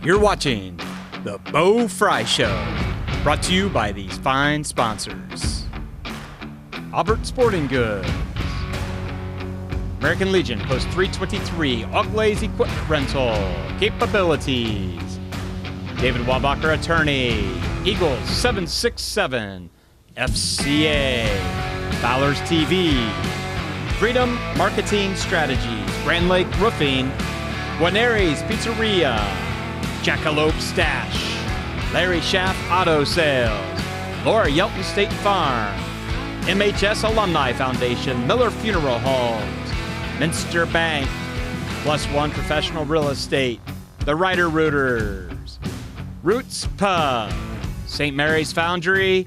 You're watching The Bo Frye Show, brought to you by these fine sponsors. Albert Sporting Goods, American Legion Post 323, Oglaze Equipment Rental, Capabilities, David Wabacher Attorney, Eagles 767, FCA, Fowler's TV, Freedom Marketing Strategies, Grand Lake Roofing, Guarneri's Pizzeria, Jackalope Stash, Larry Schaff Auto Sales, Laura Yelton State Farm, MHS Alumni Foundation, Miller Funeral Homes, Minster Bank, Plus One Professional Real Estate, The Ryder Rooters, Roots Pub, St. Mary's Foundry,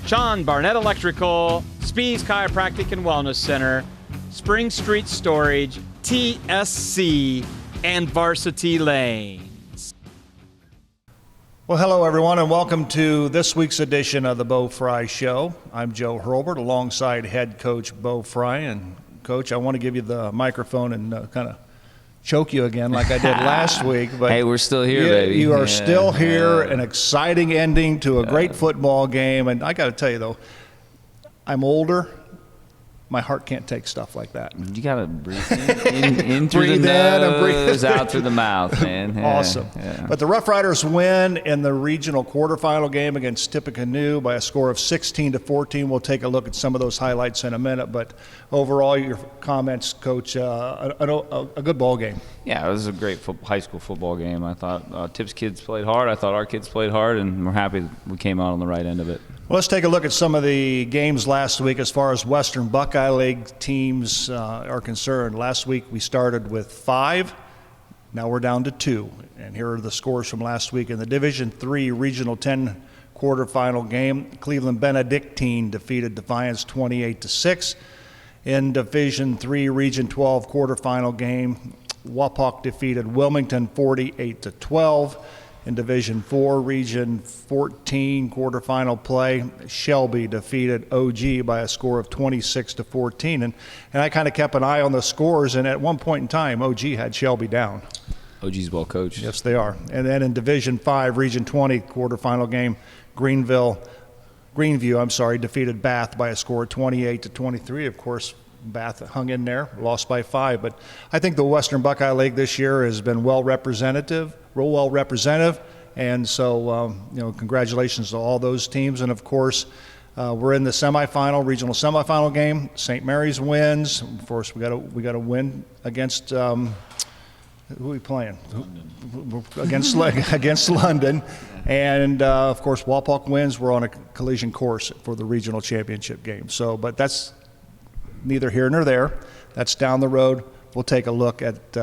Sean Barnett Electrical, Spees Chiropractic and Wellness Center, Spring Street Storage, TSC, and Varsity Lanes. Well, hello, everyone, and welcome to this week's edition of the Bo Frye Show. I'm Joe Hurlbert, alongside head coach Bo Frye. And, Coach, I want to give you the microphone and kind of choke you again like I did last week. But hey, we're still here, baby. You are still here, an exciting ending to a great football game. And I got to tell you, though, I'm older. My heart can't take stuff like that. You got to breathe in through the nose, out through the mouth, man. Yeah, awesome. Yeah. But the Rough Riders win in the regional quarterfinal game against Tippecanoe by a score of 16-14. We'll take a look at some of those highlights in a minute. But overall, your comments, Coach, a good ball game. Yeah, it was a great high school football game. I thought Tips kids played hard. I thought our kids played hard, and we're happy we came out on the right end of it. Well, let's take a look at some of the games last week as far as Western Buckeye League teams are concerned. Last week we started with 5. Now we're down to 2. And here are the scores from last week. In the Division III Regional 10 quarterfinal game, Cleveland Benedictine defeated Defiance 28-6. In Division III Region 12 quarterfinal game, Wapak defeated Wilmington 48-12. In Division IV, Region 14 quarterfinal play, Shelby defeated OG by a score of 26-14. And I kind of kept an eye on the scores, and at one point in time, OG had Shelby down. OG's well coached. Yes, they are. And then in Division V, Region 20 quarterfinal game, Greenview defeated Bath by a score of 28-23. Of course, Bath hung in there, lost by 5. But I think the Western Buckeye League this year has been well representative, and so congratulations to all those teams. And of course, we're in the regional semifinal game. St. Mary's wins. Of course, we got to win against who are we playing? Against London. And of course, Wapak wins. We're on a collision course for the regional championship game. So, but that's neither here nor there. That's down the road. We'll take a look at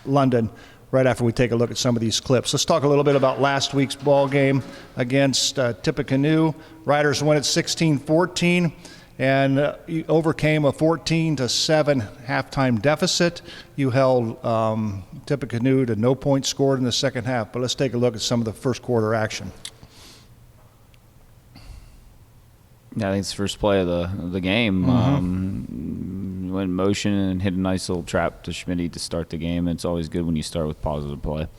London right after we take a look at some of these clips. Let's talk a little bit about last week's ball game against Tippecanoe. Riders win at 16-14, and you overcame a 14-7 halftime deficit. You held Tippecanoe to no points scored in the second half. But let's take a look at some of the first quarter action. Yeah, I think it's the first play of the game. Went in motion and hit a nice little trap to Schmitty to start the game. It's always good when you start with positive play.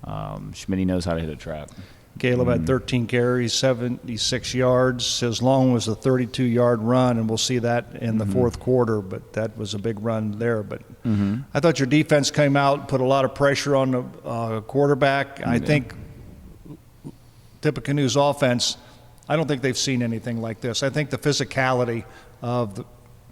Schmitty knows how to hit a trap. Caleb had 13 carries, 76 yards. His long was a 32-yard run, and we'll see that in the fourth quarter, but that was a big run there. But I thought your defense came out, put a lot of pressure on the quarterback. I think Tippecanoe's offense, I don't think they've seen anything like this. I think the physicality of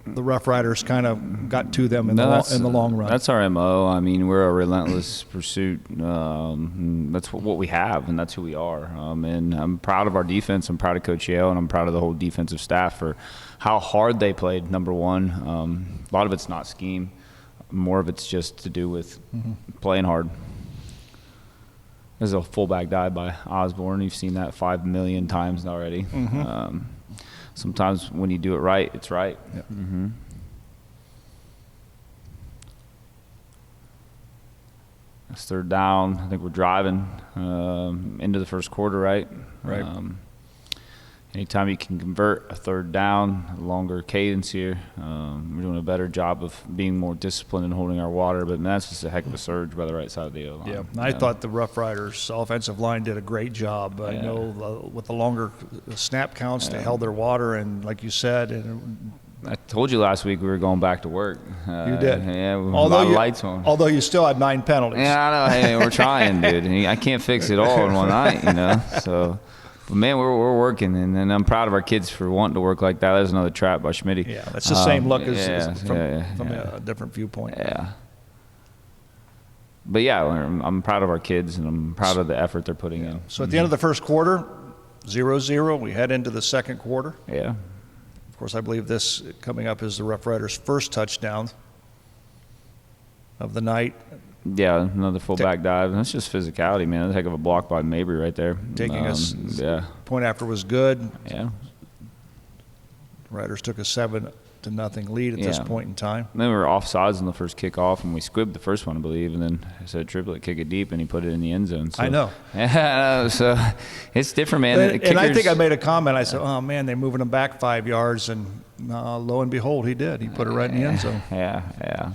the Rough Riders kind of got to them in the long run. That's our MO. I mean, we're a relentless pursuit. That's what we have, and that's who we are. And I'm proud of our defense. I'm proud of Coach Yale, and I'm proud of the whole defensive staff for how hard they played, number one. A lot of it's not scheme. More of it's just to do with playing hard. There's a fullback dive by Osborne. You've seen that 5 million times already. Sometimes when you do it right, it's right. Yep. It's third down. I think we're driving into the first quarter, right? Right. anytime you can convert a third down, a longer cadence here, we're doing a better job of being more disciplined and holding our water. But man, that's just a heck of a surge by the right side of the O-line. Yeah, I thought the Rough Riders offensive line did a great job. I know with the longer snap counts, they held their water, and like you said, and I told you last week we were going back to work. You did. Yeah, with a lot of lights on. Although you still had 9 penalties. Yeah, I know. Hey, we're trying, dude. I can't fix it all in one night, So, but man, we're working, and I'm proud of our kids for wanting to work like that. There's another trap by Schmitty. Yeah, that's the same look as from a different viewpoint. Yeah. But yeah, I'm proud of our kids, and I'm proud of the effort they're putting in. So at the end of the first quarter, 0-0. We head into the second quarter. Yeah. Of course, I believe this coming up is the Rough Riders' first touchdown of the night. Yeah, another fullback dive. That's just physicality, man. That's a heck of a block by Mabry right there. Taking us. Point after was good. Yeah. Riders took a 7-0 lead at this point in time. And then we were offsides in the first kickoff, and we squibbed the first one, I believe, and then I said triplet, kick it deep, and he put it in the end zone. So, I know. Yeah, so it's different, man. And I think I made a comment. I said, "Oh man, they're moving him back 5 yards," and lo and behold, he did. He put it right in the end zone. Yeah.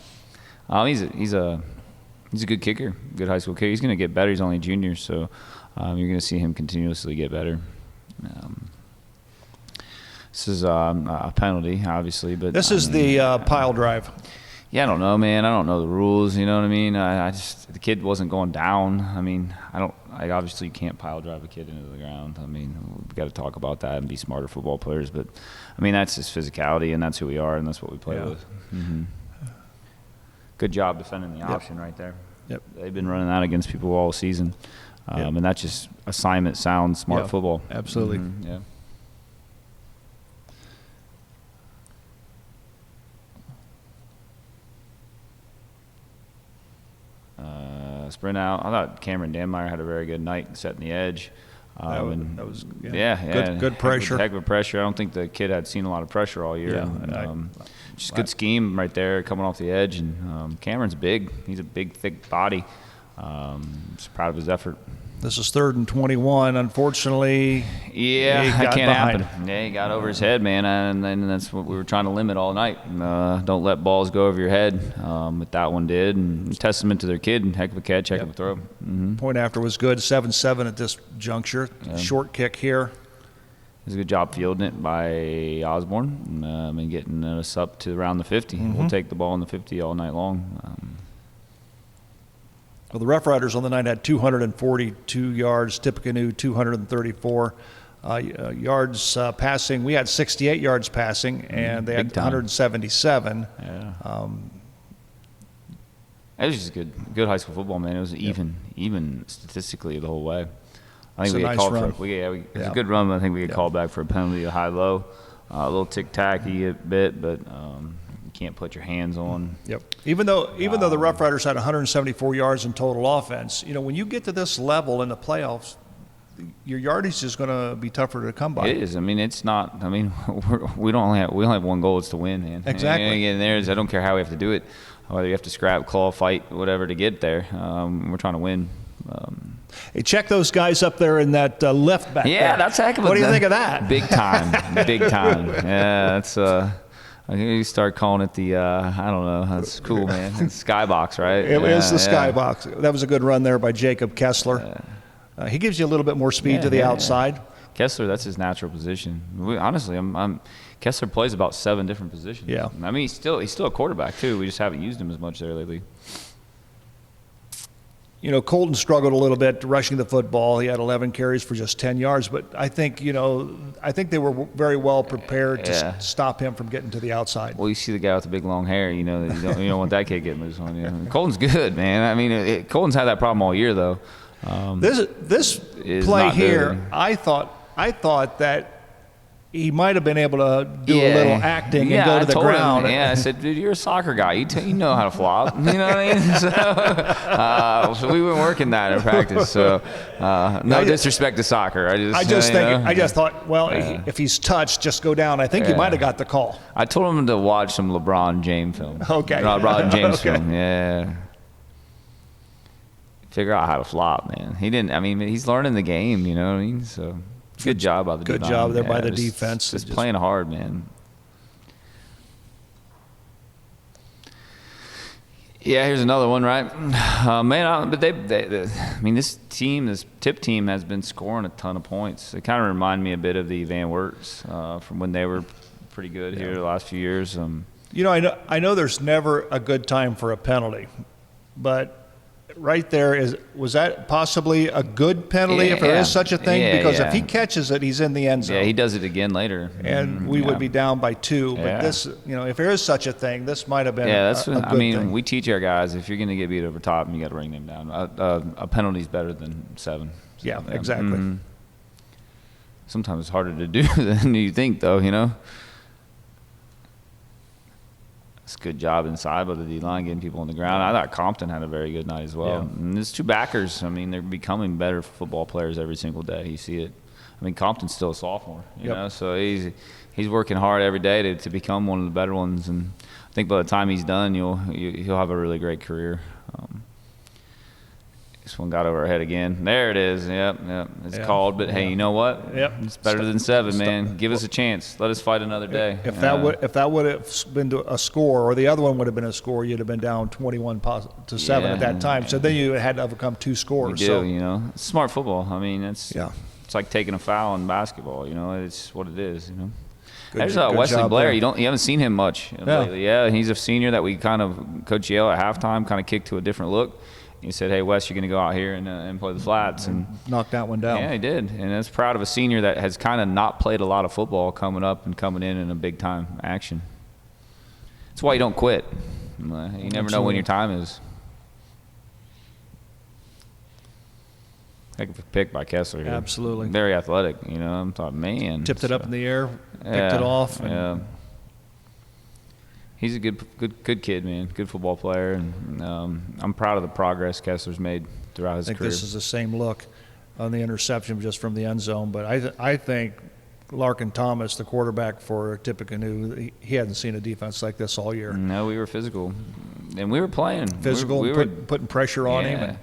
He's a good kicker, good high school kicker. He's going to get better. He's only a junior, so you're going to see him continuously get better. This is a penalty, obviously, but this is the pile drive. Yeah, I don't know, man. I don't know the rules. You know what I mean? I just the kid wasn't going down. I mean, obviously you can't pile drive a kid into the ground. I mean, we've got to talk about that and be smarter football players. But I mean, that's just physicality, and that's who we are, and that's what we play with. Mm-hmm. Good job defending the option right there. Yep. They've been running that against people all season, and that's just assignment sound, smart football. Absolutely. Mm-hmm. Yeah. Sprint out. I thought Cameron Danmeyer had a very good night setting the edge. That was good pressure. Heck of a pressure. I don't think the kid had seen a lot of pressure all year. Yeah, just good scheme right there, coming off the edge. And Cameron's big. He's a big, thick body. Just proud of his effort. This is 3rd and 21. Unfortunately, that can't happen. Yeah, he got over his head, man, and then that's what we were trying to limit all night. Don't let balls go over your head. But that one did, and testament to their kid. Heck of a catch, heck of a throw. Mm-hmm. Point after was good. 7-7 at this juncture. Short kick here. It was a good job fielding it by Osborne and getting us up to around the 50. Mm-hmm. We'll take the ball in the 50 all night long. Well, the Rough Riders on the night had 242 yards, Tippecanoe 234 yards passing. We had 68 yards passing, and they had 177. Yeah. It was just good high school football, man. It was even statistically the whole way. I think we got called for it. It was a good run, but I think we get called back for a penalty, a high-low, a little tic-tacky bit, but you can't put your hands on. Yep. Even though the Rough Riders had 174 yards in total offense, when you get to this level in the playoffs, your yardage is going to be tougher to come by. It is. I mean, it's not. I mean, we only have one goal. It's to win, man. Exactly. And I don't care how we have to do it, whether you have to scrap, claw, fight, whatever to get there. We're trying to win. Hey, check those guys up there in that lift back there. Yeah, that's a heck of a. What do you think of that? Big time. Big time. Yeah, that's. I think you start calling it the, I don't know. That's cool, man. It's skybox, right? It is the skybox. That was a good run there by Jacob Kessler. He gives you a little bit more speed to the outside. Yeah. Kessler, that's his natural position. Honestly, Kessler plays about 7 different positions. Yeah. I mean, he's still a quarterback, too. We just haven't used him as much there lately. Colton struggled a little bit rushing the football. He had 11 carries for just 10 yards, but I think they were very well prepared to stop him from getting to the outside. Well, you see the guy with the big long hair, you don't want that kid getting loose on you. Colton's good, man. I mean, Colton's had that problem all year, though. This play here, good. I thought that he might have been able to do a little acting and go to the ground. I said, dude, you're a soccer guy. You know how to flop. You know what I mean? So we weren't working that in practice. So no disrespect to soccer. I just thought, well, if he's touched, just go down. I think he might have got the call. I told him to watch some LeBron James film. Okay. LeBron James film. Yeah. Figure out how to flop, man. He didn't. I mean, he's learning the game. You know what I mean? So. Good job by the Good D-line. job there by the just- defense. Just playing hard, man. Yeah, here's another one, right? But this Tip team has been scoring a ton of points. It kind of remind me a bit of the Van Werts from when they were pretty good here the last few years. I know there's never a good time for a penalty, but right there was that possibly a good penalty if there is such a thing? Because if he catches it, he's in the end zone. Yeah, he does it again later, and we would be down by 2. But this, if there is such a thing, this might have been a good thing. We teach our guys, if you're going to get beat over top, you got to bring them down. A penalty's better than 7. So, yeah, exactly. Mm-hmm. Sometimes it's harder to do than you think, though. It's a good job inside by the D-line, getting people on the ground. I thought Compton had a very good night as well. Yeah. And there's 2 backers. They're becoming better football players every single day. You see it. Compton's still a sophomore, you know, so he's working hard every day to become one of the better ones. And I think by the time he's done, he'll have a really great career. This one got over our head again. There it is. Yep. It's called, but hey, you know what? Yep. It's better than 7, man. Give us a chance. Let us fight another day. If that would have been a score, or the other one would have been a score, you'd have been down 21 to 7 at that time. So then you had to overcome 2 scores. It's smart football. It's like taking a foul in basketball. It's what it is. There's Wesley Blair. You haven't seen him much lately. Yeah, he's a senior that we kind of Coach Yale at halftime kind of kicked to a different look. He said, "Hey, Wes, you're going to go out here and play the flats." And knock that one down. Yeah, he did. And that's proud of a senior that has kind of not played a lot of football coming up and coming in a big-time action. That's why you don't quit. You never know when your time is. Heck of a pick by Kessler here. Absolutely. Very athletic, I'm thought, man. Tipped it up in the air, picked it off. Yeah. He's a good kid, man. Good football player, and I'm proud of the progress Kessler's made throughout his career. I think this is the same look on the interception just from the end zone. But I think Larkin Thomas, the quarterback for Tippecanoe, he hadn't seen a defense like this all year. No, we were physical, and we were playing. Physical, we were putting pressure on him and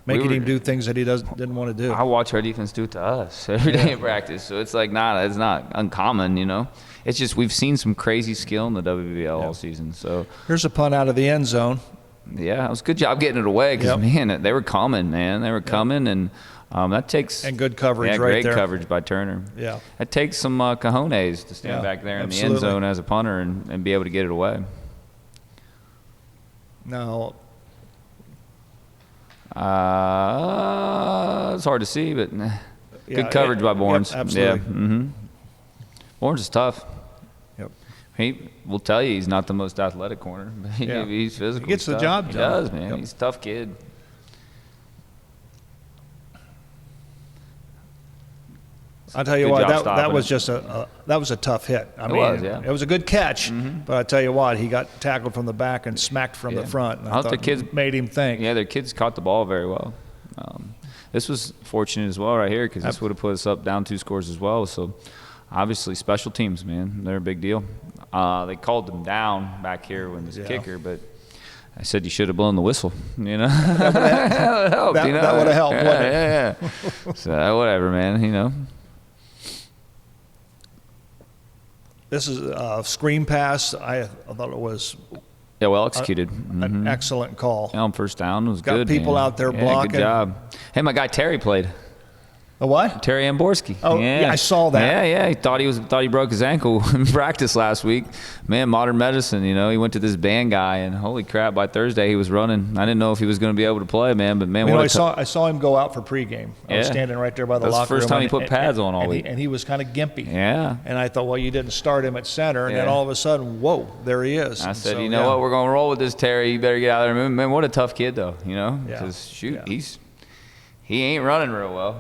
making him do things that he didn't want to do. I watch our defense do it to us every day in practice, so it's like it's not uncommon, It's just we've seen some crazy skill in the WBL all season. So here's a punt out of the end zone. Yeah, it was a good job getting it away because, man, they were coming, man. They were coming, and that takes – and good coverage right great there. Coverage by Turner. Yeah. It takes some cojones to stand back there in the end zone as a punter and be able to get it away. Now – it's hard to see, but good coverage by Borns. Absolutely. Yeah. Borns is tough. Yep. He will tell you he's not the most athletic corner, but he's physical. He gets the job done. He does, man. He's a tough kid. I'll tell you what, that was just that was a tough hit. It was a good catch, but I tell you what, he got tackled from the back and smacked from the front. And I thought the kids made him think. Yeah, their kids caught the ball very well. This was fortunate as well right here because this would have put us up down 2 scores as well. So obviously special teams, man, they're a big deal. They called them down back here when there's a kicker, but I said you should have blown the whistle. That would have helped. That would have helped. Yeah. So whatever, man. This is a screen pass. I thought it was well executed. An excellent call. On first down was good. Got people out there blocking. Good job. Hey, my guy Terry played. A what? Terry Amborski. Oh, yeah, I saw that. Yeah. He thought he broke his ankle in practice last week. Man, modern medicine. He went to this band guy, and holy crap! By Thursday he was running. I didn't know if he was going to be able to play, man. But man, I saw him go out for pregame. I was standing right there by the locker room. That's the first time he put pads on all week, and he was kind of gimpy. Yeah. And I thought, well, you didn't start him at center, and then all of a sudden, whoa, there he is. I said, you know what? We're going to roll with this, Terry. You better get out of there, man. What a tough kid, though. Because he ain't running real well.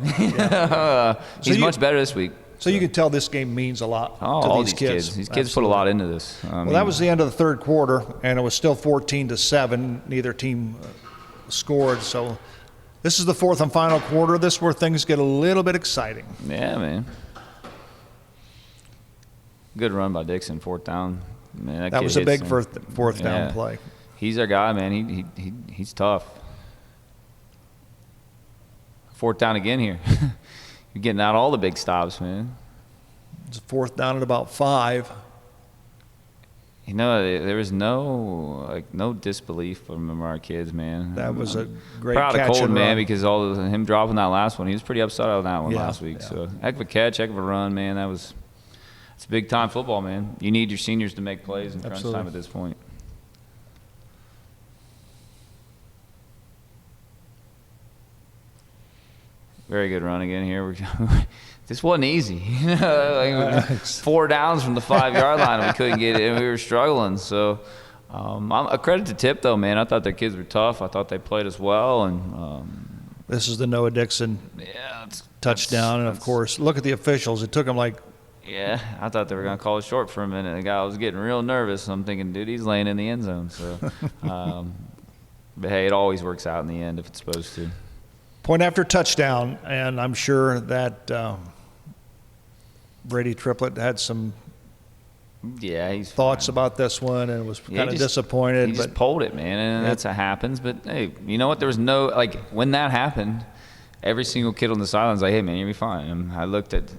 He's much better this week. So you can tell this game means a lot to all these kids. These kids put a lot into this. That was the end of the third quarter, and it was still 14-7. Neither team scored. So this is the fourth and final quarter. This is where things get a little bit exciting. Yeah, man. Good run by Dixon, 4th down. Man, that was a big fourth down play. He's our guy, man. He's tough. 4th down again here. You're getting out all the big stops, man. It's 4th down at about 5. You know, there was no disbelief from our kids, man. That was a great proud catch of Colton, and man, run. because him dropping that last one, he was pretty upset on that one last week. Yeah. So heck of a catch, heck of a run, man. It's big time football, man. You need your seniors to make plays in crunch time at this point. Very good run again here. This wasn't easy. Like 4 downs from the 5-yard line, and we couldn't get it, and we were struggling. So, a credit to Tip, though, man. I thought their kids were tough. I thought they played as well. And this is the Noah Dixon touchdown, and of course, look at the officials. It took them like. Yeah, I thought they were going to call it short for a minute. The guy was getting real nervous. I'm thinking, dude, he's laying in the end zone. So, but hey, it always works out in the end if it's supposed to. Point after touchdown, and I'm sure that Brady Triplett had some he's thoughts fine about this one and was kind of disappointed. He just pulled it, man, and that's what happens. But hey, you know what? There was no when that happened. Every single kid on the sideline was like, "Hey, man, you'll be fine." And I looked at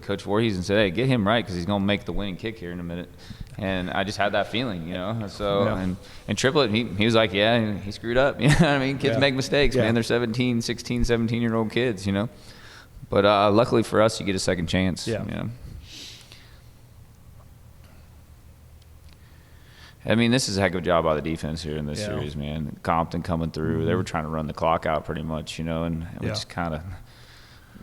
Coach Voorhees and said, "Hey, get him right because he's going to make the winning kick here in a minute." And I just had that feeling, you know. So and Triplett, he was like, "Yeah, he screwed up." You know what I mean? Kids make mistakes, man. They're 16, 17-year-old kids, you know. But luckily for us, you get a second chance. Yeah. You know? I mean, this is a heck of a job by the defense here in this series, man. Compton coming through. They were trying to run the clock out pretty much, you know, and we just kind of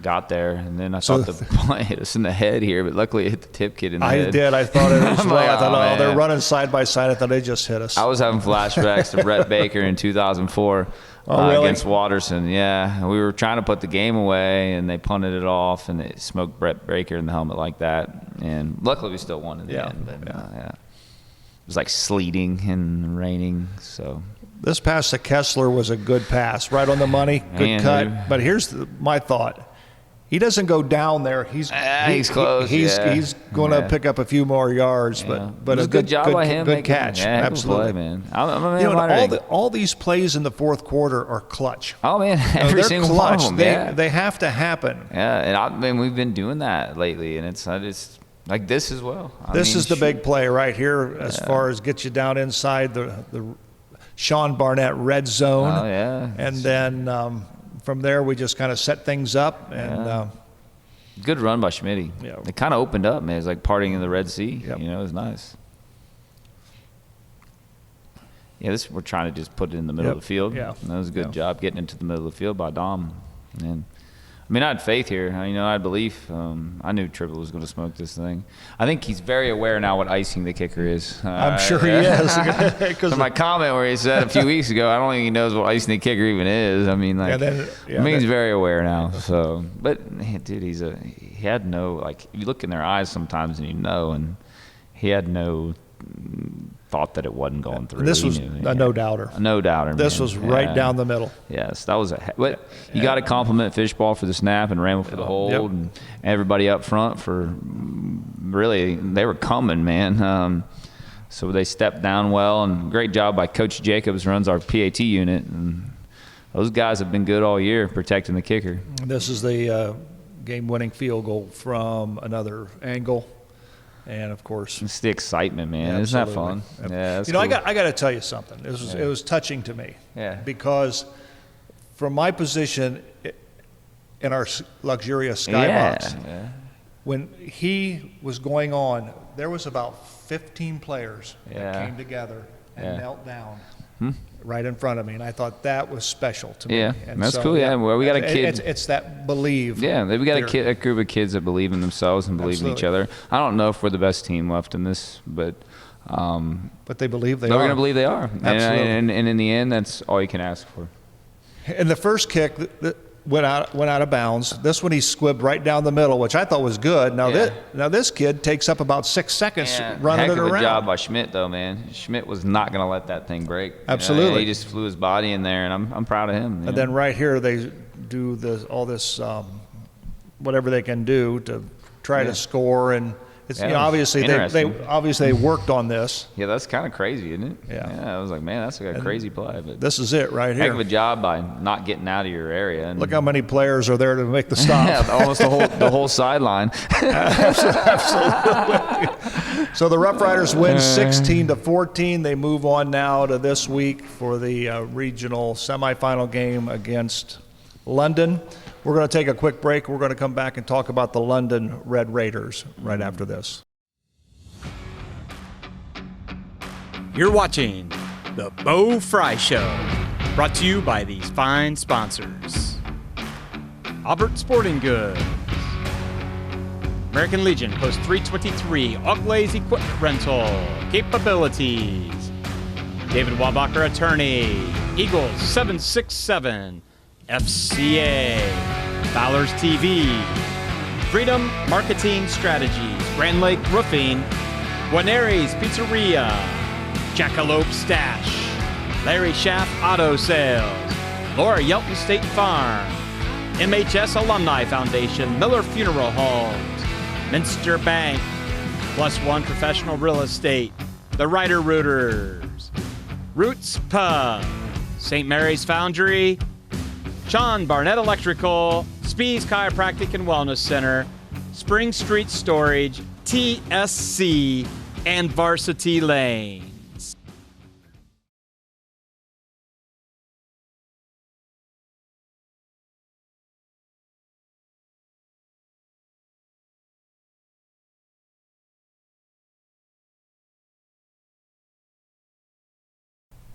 got there. And then I thought the play hit us in the head here, but luckily it hit the Tip kid in the head. I did. I thought it as well. Like, I thought, man. they're running side by side. I thought they just hit us. I was having flashbacks to Brett Baker in 2004 really? Against Watterson. Yeah, we were trying to put the game away, and they punted it off, and they smoked Brett Baker in the helmet like that. And luckily we still won in the end. But, it was like sleeting and raining, so. This pass to Kessler was a good pass, right on the money, good cut. Dude. But here's my thought. He doesn't go down there. He's close. He's going to pick up a few more yards, but it was a good job by him. Good catch. Absolutely, play, man. I'm all these plays in the fourth quarter are clutch. Oh man, every single clutch. one of them. They have to happen. Yeah, and I mean we've been doing that lately, and it's like this as well. This is the big play right here as far as get you down inside the Sean Barnett red zone. Oh, yeah. And then from there we just kind of set things up. And good run by Schmitty. Yeah. It kind of opened up, man. It was like parting in the Red Sea. Yep. You know, it was nice. Yeah, we're trying to just put it in the middle of the field. Yeah. And that was a good job getting into the middle of the field by Dom. And I mean, I had faith here. You know, I had belief. I knew Triple was going to smoke this thing. I think he's very aware now what icing the kicker is. I'm sure he is. So my comment where he said a few weeks ago, I don't think he knows what icing the kicker even is. I mean, like, he's very aware now. So, but dude, he had no, like, you look in their eyes sometimes and you know, and he had no thought that it wasn't going through. This was a no-doubter. A no-doubter, man. This was right down the middle. Yes, that was but you got to compliment Fishball for the snap and Ramble for the hold, and everybody up front for really, they were coming, man. So they stepped down well, and great job by Coach Jacobs, runs our PAT unit, and those guys have been good all year protecting the kicker. This is the game-winning field goal from another angle. And of course, it's the excitement, man. Isn't that fun? Yeah, that's cool. I got to tell you something. It was touching to me. Yeah. Because from my position in our luxurious skybox, when he was going on, there was about 15 players that came together and knelt down right in front of me, and I thought that was special to me. Yeah, and that's cool. Yeah, well, we got a kid. It's that believe. Yeah, we got a group of kids that believe in themselves and believe in each other. I don't know if we're the best team left in this, but they believe they are. We're going to believe they are. Absolutely. And in the end, that's all you can ask for. And the first kick went out of bounds. This one he squibbed right down the middle, which I thought was good. Now this kid takes up about 6 seconds running it around. Heck of a job by Schmidt, though, man. Schmidt was not going to let that thing break. Absolutely. You know? He just flew his body in there, and I'm proud of him. And then right here they do all this whatever they can do to try to score, and It's, Yeah, you know, obviously they worked on this. Yeah, that's kind of crazy, isn't it? Yeah. I was like, man, that's like a crazy play. But This is it right heck here. of a job by not getting out of your area. And Look how many players are there to make the stop. yeah, almost the whole sideline. Absolutely. So the Rough Riders win 16-14. They move on now to this week for the regional semifinal game against London. We're going to take a quick break. We're going to come back and talk about the London Red Raiders right after this. You're watching the Bo Frye Show, brought to you by these fine sponsors. Albert Sporting Goods, American Legion Post 323, Oglaze Equipment Rental, Capabilities, David Wabacher Attorney, Eagles 767, FCA, Fowler's TV, Freedom Marketing Strategies, Grand Lake Roofing, Guarneri's Pizzeria, Jackalope Stash, Larry Schaff Auto Sales, Laura Yelton State Farm, MHS Alumni Foundation, Miller Funeral Homes, Minster Bank, Plus One Professional Real Estate, The Rider Rooters, Roots Pub, St. Mary's Foundry, Sean Barnett Electrical, Spees Chiropractic and Wellness Center, Spring Street Storage, TSC, and Varsity Lanes.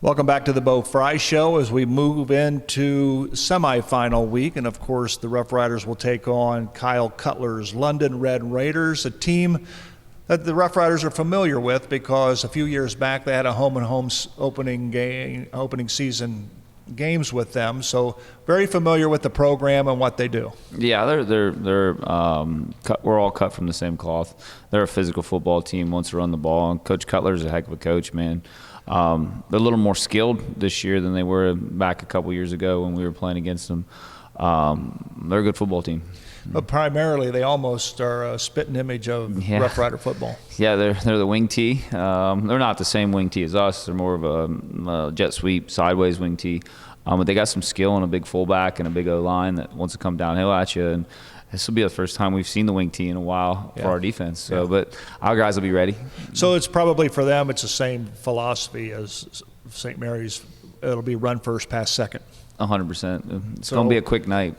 Welcome back to the Bo Frye Show as we move into semifinal week. And of course, the Rough Riders will take on Kyle Cutler's London Red Raiders, a team that the Rough Riders are familiar with because a few years back they had a home opening season games with them. So very familiar with the program and what they do. Yeah, they're we're all cut from the same cloth. They're a physical football team. Wants to run the ball, and Coach Cutler's a heck of a coach, man. They're a little more skilled this year than they were back a couple years ago when we were playing against them. They're a good football team. But primarily, they almost are a spitting image of Rough Rider football. Yeah, they're the wing tee. They're not the same wing tee as us. They're more of a jet sweep, sideways wing tee. But they got some skill and a big fullback and a big O-line that wants to come downhill at you. And this will be the first time we've seen the wing tee in a while for our defense. So, but our guys will be ready. So it's probably for them, it's the same philosophy as St. Mary's. It'll be run first, pass second. 100%. It's going to be a quick night.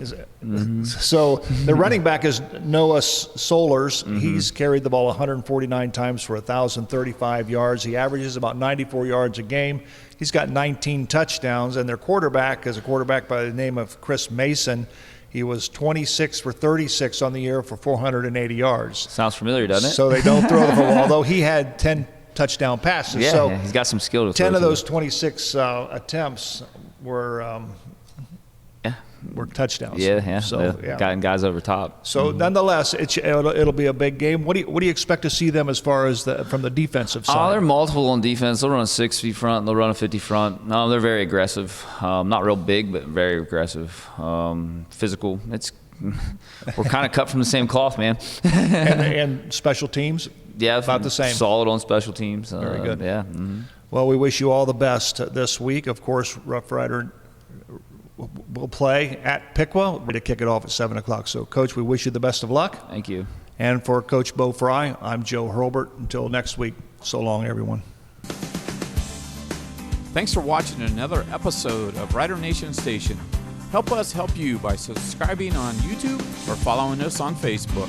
So the running back is Noah Solers. He's carried the ball 149 times for 1,035 yards. He averages about 94 yards a game. He's got 19 touchdowns, and their quarterback is a quarterback by the name of Chris Mason. He was 26 for 36 on the year for 480 yards. Sounds familiar, doesn't it? So they don't throw the football, although he had 10 touchdown passes. Yeah, so he's got some skill to 10 throw of to. those 26 attempts were touchdowns. Yeah. So Gotten guys over top. So nonetheless, it'll be a big game. What do you expect to see them as far as from the defensive side? They're multiple on defense. They'll run a 60 front. They'll run a 50 front. No, they're very aggressive. Not real big, but very aggressive. Physical. We're kind of cut from the same cloth, man. and special teams. Yeah, about the same. Solid on special teams. Very good. Yeah. Well, we wish you all the best this week. Of course, Rough Rider will play at Piqua. We're going to kick it off at 7 o'clock. So, Coach, we wish you the best of luck. Thank you. And for Coach Bo Frye, I'm Joe Hurlbert. Until next week, so long, everyone. Thanks for watching another episode of Rider Nation Station. Help us help you by subscribing on YouTube or following us on Facebook.